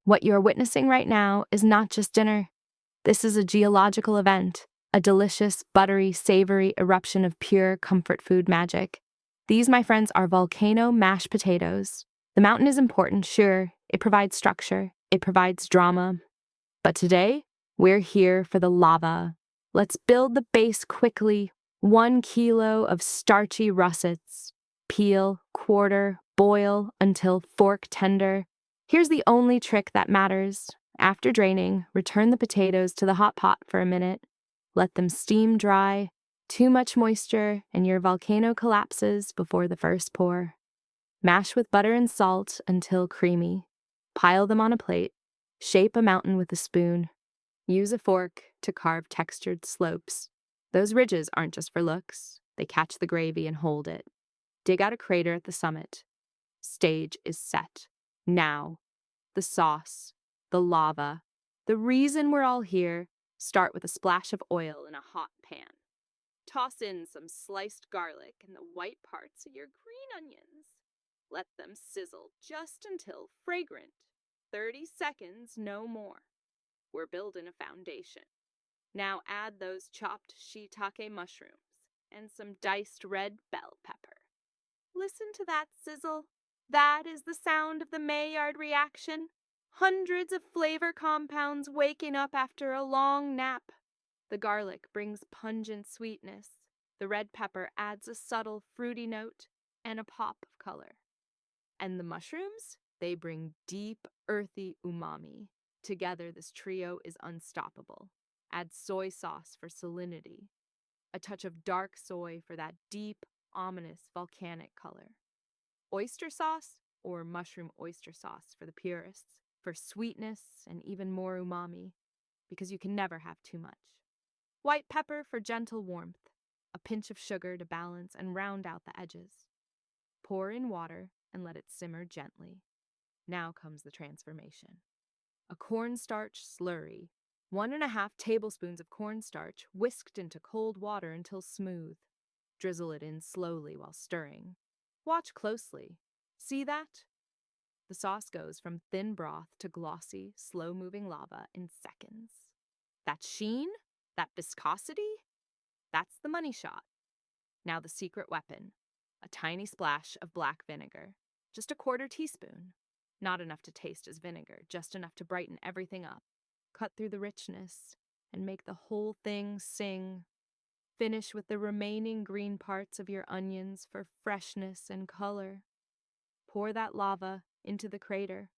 What you're witnessing right now is not just dinner. This is a geological event, a delicious, buttery, savory eruption of pure comfort food magic. These, my friends, are volcano mashed potatoes. The mountain is important, sure. It provides structure, it provides drama. But today, we're here for the lava. Let's build the base quickly. 1 kilo of starchy russets. Peel, quarter, boil until fork tender. Here's the only trick that matters. After draining, return the potatoes to the hot pot for a minute. Let them steam dry. Too much moisture, and your volcano collapses before the first pour. Mash with butter and salt until creamy. Pile them on a plate. Shape a mountain with a spoon. Use a fork to carve textured slopes. Those ridges aren't just for looks. They catch the gravy and hold it. Dig out a crater at the summit. Stage is set. Now, the sauce, the lava. The reason we're all here, start with a splash of oil in a hot pan. Toss in some sliced garlic and the white parts of your green onions. Let them sizzle just until fragrant. 30 seconds, no more. We're building a foundation. Now add those chopped shiitake mushrooms and some diced red bell pepper. Listen to that sizzle. That is the sound of the Maillard reaction. Hundreds of flavor compounds waking up after a long nap. The garlic brings pungent sweetness. The red pepper adds a subtle fruity note and a pop of color. And the mushrooms? They bring deep, earthy umami. Together, this trio is unstoppable. Add soy sauce for salinity. A touch of dark soy for that deep, ominous, volcanic color. Oyster sauce, or mushroom oyster sauce for the purists, for sweetness and even more umami, because you can never have too much. White pepper for gentle warmth. A pinch of sugar to balance and round out the edges. Pour in water and let it simmer gently. Now comes the transformation. A cornstarch slurry. 1.5 tablespoons of cornstarch whisked into cold water until smooth. Drizzle it in slowly while stirring. Watch closely. See that? The sauce goes from thin broth to glossy, slow-moving lava in seconds. That sheen? That viscosity? That's the money shot. Now the secret weapon. A tiny splash of black vinegar. Just a 1/4 teaspoon. Not enough to taste as vinegar, just enough to brighten everything up. Cut through the richness and make the whole thing sing. Finish with the remaining green parts of your onions for freshness and color. Pour that lava into the crater.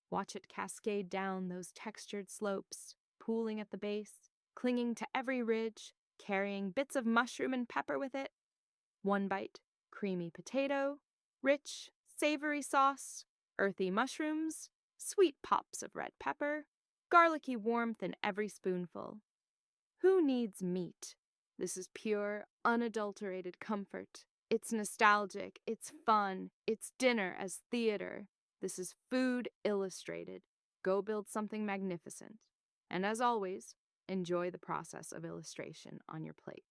Watch it cascade down those textured slopes, pooling at the base, clinging to every ridge, carrying bits of mushroom and pepper with it. One bite, creamy potato, rich, savory sauce, earthy mushrooms, sweet pops of red pepper, garlicky warmth in every spoonful. Who needs meat? This is pure, unadulterated comfort. It's nostalgic, it's fun, it's dinner as theater. This is food illustrated. Go build something magnificent. And as always, enjoy the process of illustration on your plate.